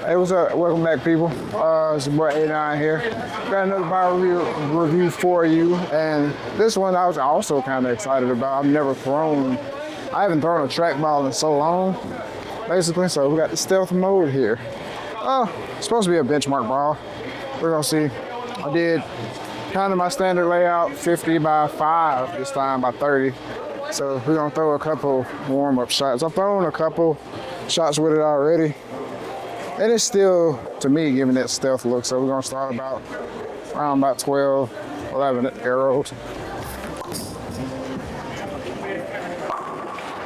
Hey, what's up? Welcome back, people. It's your boy A9 here. Got another bar review for you, and this one I was also kind of excited about. I haven't thrown a trackball in so long, basically. So we got the stealth mode here. It's supposed to be a benchmark ball. We're gonna see. I did kind of my standard layout, 50 by 5 this time by 30. So we're gonna throw a couple warm-up shots. I've thrown a couple shots with it already. And it's still, to me, giving that stealth look. So we're gonna start around about 12, 11 arrows.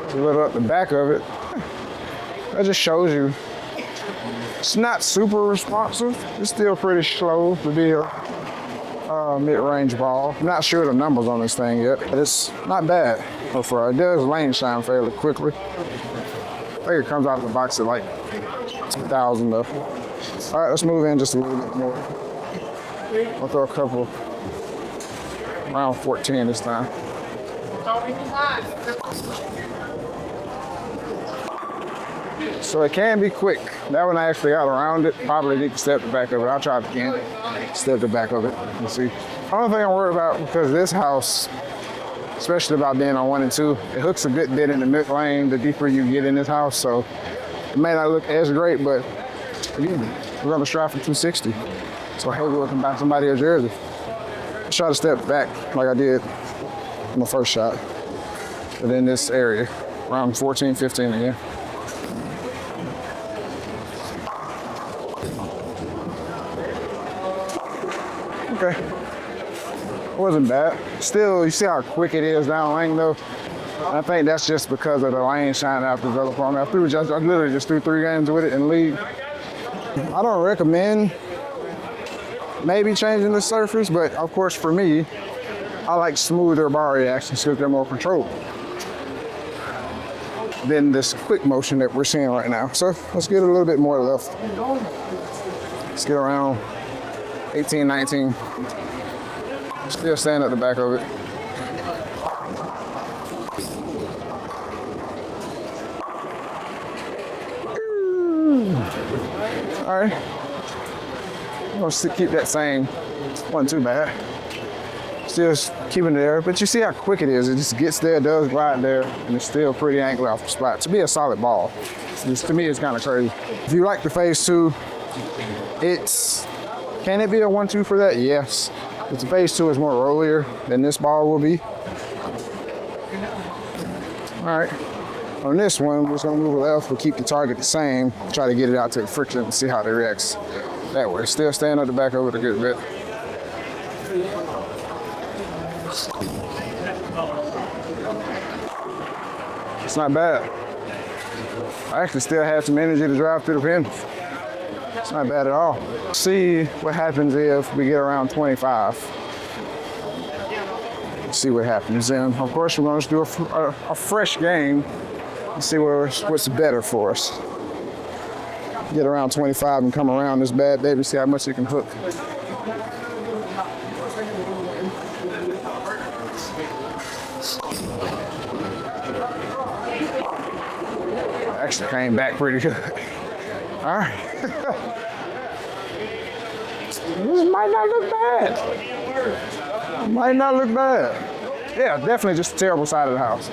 A little up the back of it. That just shows you it's not super responsive. It's still pretty slow to be a mid-range ball. I'm not sure the numbers on this thing yet, but it's not bad. It does lane shine fairly quickly. I think it comes out of the box at like 2,000 though. All right, let's move in just a little bit more. I'll throw a couple around 14 this time. So it can be quick. That one I actually got around it. Probably need to step the back of it. I'll try it again. Step the back of it and see. The only thing I'm worried about, because this house, especially about being on 1 and 2, it hooks a good bit in the mid lane the deeper you get in this house. So it may not look as great, but again, we're gonna strive for 260. So hey, we'll come back somebody a jersey. Let's try to step back like I did in the first shot. But in this area, around 14, 15 again. Okay, it wasn't bad. Still, you see how quick it is down lane though? And I think that's just because of the lane shine I've developed on it. I literally just threw 3 games with it in the league. I don't recommend maybe changing the surface, but of course for me, I like smoother bar reactions because they're more controlled than this quick motion that we're seeing right now. So let's get a little bit more left. Let's get around 18, 19. Still staying at the back of it. All right. I'm gonna keep that same. Wasn't too bad. Still keeping it there, but you see how quick it is. It just gets there, does glide there, and it's still pretty angled off the spot. To be a solid ball, to me, it's kind of crazy. If you like the phase 2, can it be a 1-2 for that? Yes. But the phase 2 is more rollier than this ball will be. All right. On this one, we're just gonna move left. We'll keep the target the same. Try to get it out to the friction and see how it reacts that way. Still staying at the back of it a good bit. It's not bad. I actually still have some energy to drive through the pin. It's not bad at all. See what happens if we get around 25. See what happens. And of course, we're going to do a fresh game and see what's better for us. Get around 25 and come around this bad baby, see how much it can hook. Actually came back pretty good. All right. This might not look bad. Might not look bad. Yeah, definitely just a terrible side of the house.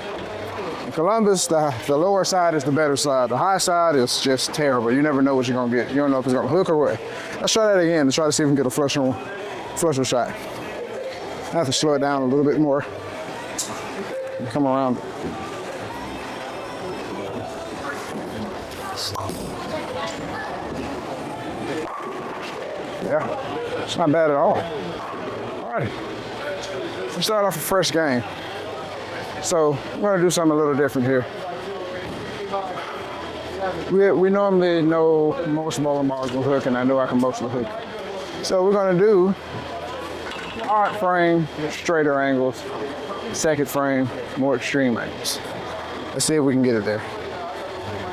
In Columbus, the lower side is the better side. The high side is just terrible. You never know what you're gonna get. You don't know if it's gonna hook or what. Let's try that again to try to see if we can get a flusher shot. I have to slow it down a little bit more. Come around. Yeah, it's not bad at all. All right, we start off a fresh game. So we're gonna do something a little different here. We normally know most bowling balls will hook, and I know I can mostly hook. So we're gonna do hard frame, straighter angles, second frame, more extreme angles. Let's see if we can get it there.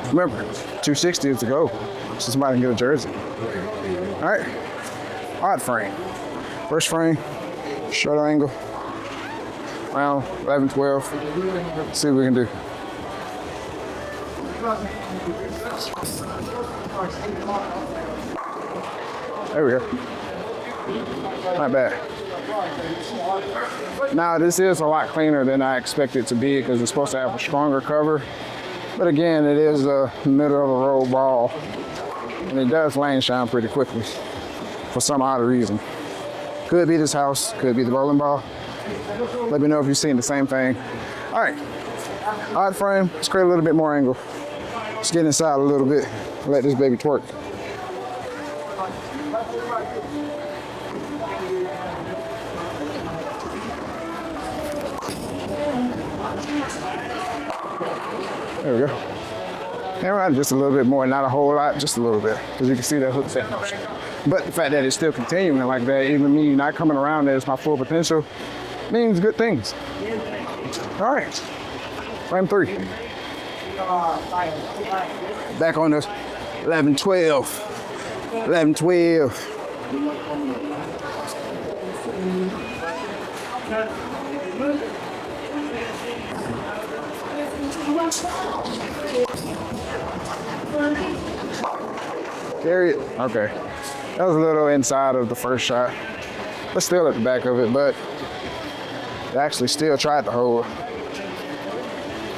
Remember, 260 is the goal, so somebody can get a jersey. All right, odd frame. First frame, shorter angle, around 11, 12. Let's see what we can do. There we go. Not bad. Now this is a lot cleaner than I expected it to be because it's supposed to have a stronger cover. But again, it is a middle of the road ball. And it does lane shine pretty quickly for some odd reason. Could be this house, could be the bowling ball. Let me know if you've seen the same thing. All right, odd frame, let's create a little bit more angle. Let's get inside a little bit, let this baby twerk. There we go. And around just a little bit more, not a whole lot, just a little bit, because you can see that hook set in motion. But the fact that it's still continuing like that, even me not coming around as my full potential, means good things. All right, frame 3. Back on this 11, 12, 11, 12. Carry it. Okay. That was a little inside of the first shot, but still at the back of it, but it actually still tried to hold.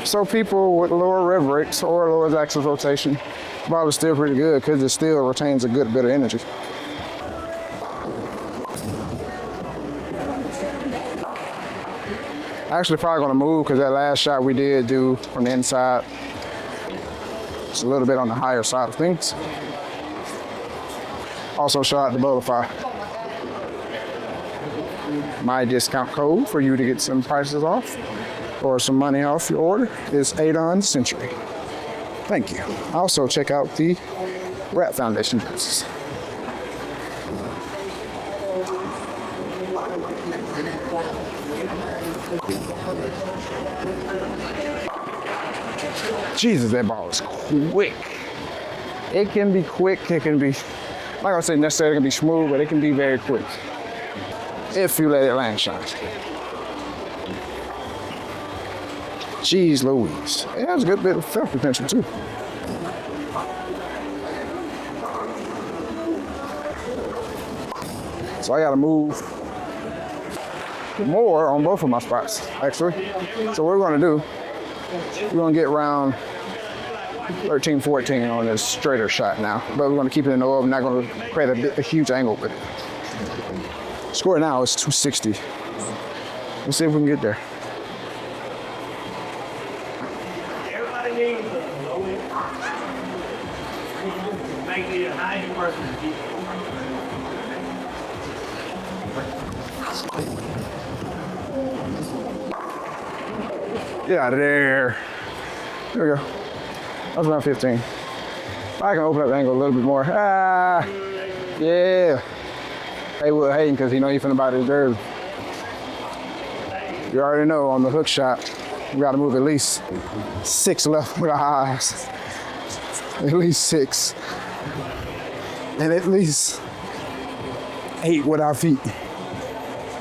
So people with lower rev rates or lower axis rotation, the ball is still pretty good because it still retains a good bit of energy. Actually probably gonna move because that last shot we did do from the inside, it's a little bit on the higher side of things. Also shout out to Bolify. My discount code for you to get some prices off or some money off your order is Adonus Century. Thank you. Also check out the Rat Foundation dresses. Jesus, that ball is quick. It can be quick, it can be, like I said, necessarily it can be smooth, but it can be very quick if you let it lane shine. Jeez Louise. It has a good bit of felt potential too. So I gotta move more on both of my spots, actually. So what we're gonna do, we're gonna get around 13, 14 on this straighter shot now, but we're gonna keep it in the oil. We're not gonna create a huge angle with it. Score now is 260. Let's see if we can get there. Everybody needs to make it a high person. Get out of there. There we go. That was around 15. I can open up the angle a little bit more. Ah, yeah. Haywood hating because he know he finna buy this jersey. You already know on the hook shot, we gotta move at least 6 left with our eyes. At least 6. And at least 8 with our feet.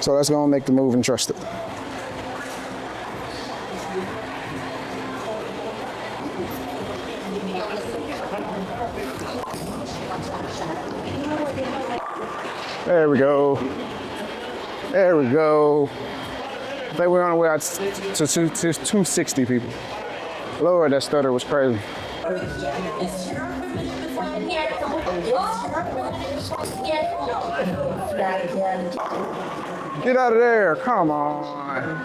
So that's gonna make the move and trust it. There we go. There we go. I think we're on our way out to 260 people. Lord, that stutter was crazy. Get out of there, come on.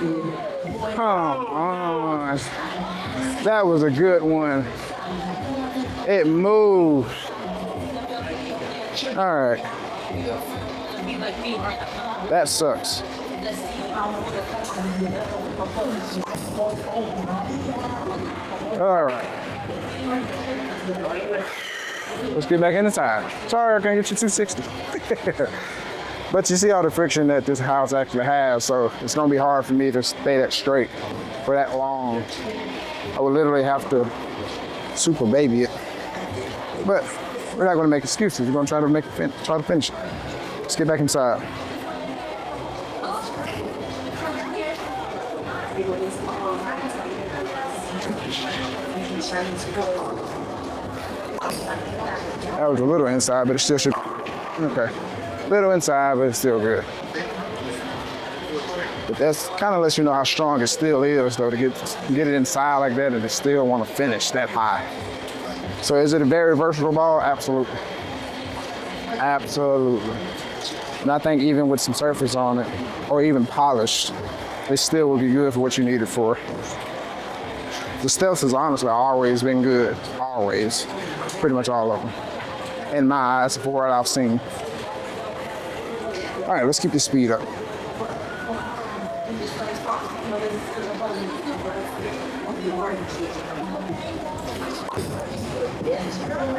Come on. That was a good one. It moved. All right. That sucks. All right. Let's get back in the time. Sorry, I can't get you 260. But you see all the friction that this house actually has, so it's gonna be hard for me to stay that straight for that long. I would literally have to super baby it. But we're not gonna make excuses. We're gonna try to finish it. Let's get back inside. That was a little inside, but it still should. Okay. Little inside, but it's still good. But that's kind of lets you know how strong it still is, though, to get it inside like that and it still want to finish that high. So is it a very versatile ball? Absolutely. Absolutely. And I think even with some surface on it, or even polished, it still would be good for what you need it for. The stealth has honestly always been good. Always. Pretty much all of them. In my eyes, for what I've seen. All right, let's keep the speed up.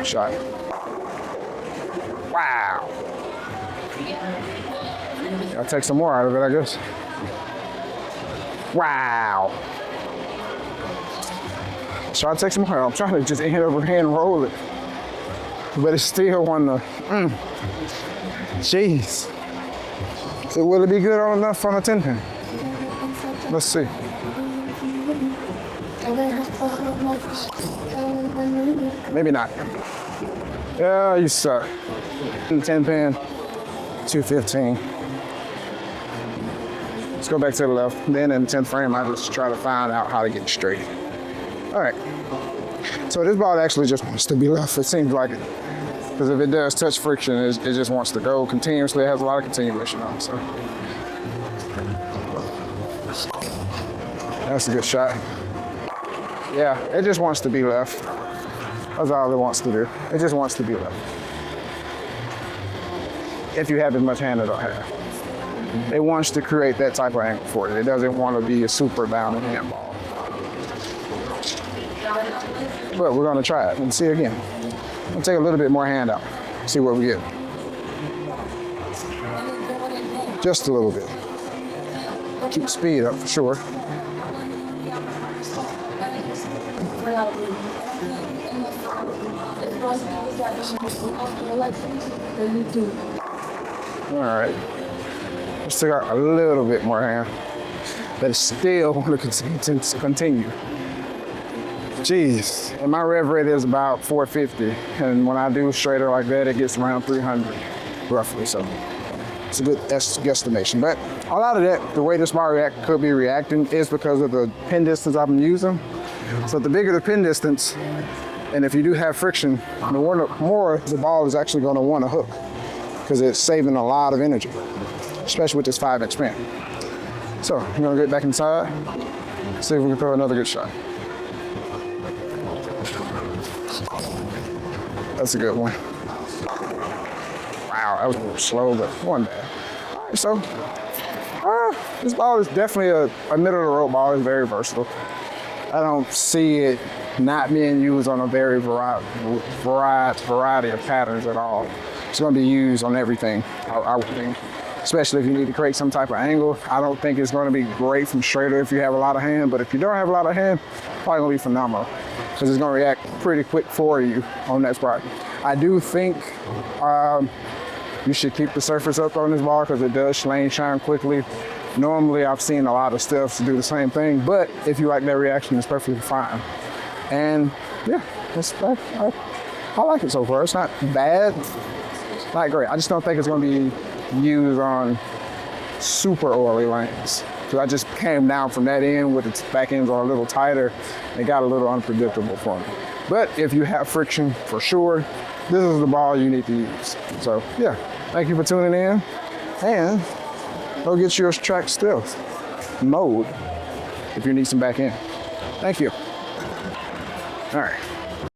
Shot. Wow. I'll take some more out of it, I guess. Wow. So I'll take some more. I'm trying to just hand over hand roll it. But it's still on the, Jeez. So will it be good on enough on a 10 pin? Let's see. Maybe not. Yeah, you suck. 10 pin, 215. Let's go back to the left. Then in the 10th frame, I just try to find out how to get it straight. All right. So this ball actually just wants to be left. It seems like it. Because if it does touch friction, it just wants to go continuously. It has a lot of continuation on it, so. That's a good shot. Yeah, it just wants to be left. That's all it wants to do. It just wants to be left. If you have as much hand as I have. It wants to create that type of angle for it. It doesn't want to be a super bounding hand ball. But we're gonna try it and see again. We'll take a little bit more hand out, see what we get. Just a little bit. Keep speed up for sure. All right. Let's take out a little bit more hand, but it still want to continue. Jeez, and my rev rate is about 450, and when I do straighter like that, it gets around 300, roughly. So it's a good guesstimation. But a lot of that, the way this ball could be reacting is because of the pin distance I've been using. So the bigger the pin distance, and if you do have friction, the more the ball is actually going to want to hook, because it's saving a lot of energy, especially with this 5-inch pin. So I'm going to get back inside, see if we can throw another good shot. That's a good one. Wow, that was a little slow, but one bad. All right, so this ball is definitely a middle-of-the-road ball. It's very versatile. I don't see it not being used on a very variety of patterns at all. It's going to be used on everything, I would think. Especially if you need to create some type of angle. I don't think it's going to be great from straighter if you have a lot of hand, but if you don't have a lot of hand, it's probably going to be phenomenal, because it's going to react pretty quick for you on that spot. I do think you should keep the surface up on this ball, because it does lane shine quickly. Normally, I've seen a lot of stuff do the same thing, but if you like that reaction, it's perfectly fine. And yeah, I like it so far. It's not bad, not great. I just don't think it's going to be used on super oily lanes. So I just came down from that end with its back ends are a little tighter. It got a little unpredictable for me. But if you have friction, for sure, this is the ball you need to use. So yeah, thank you for tuning in, and go get your track stealth mode if you need some back end. Thank you. All right.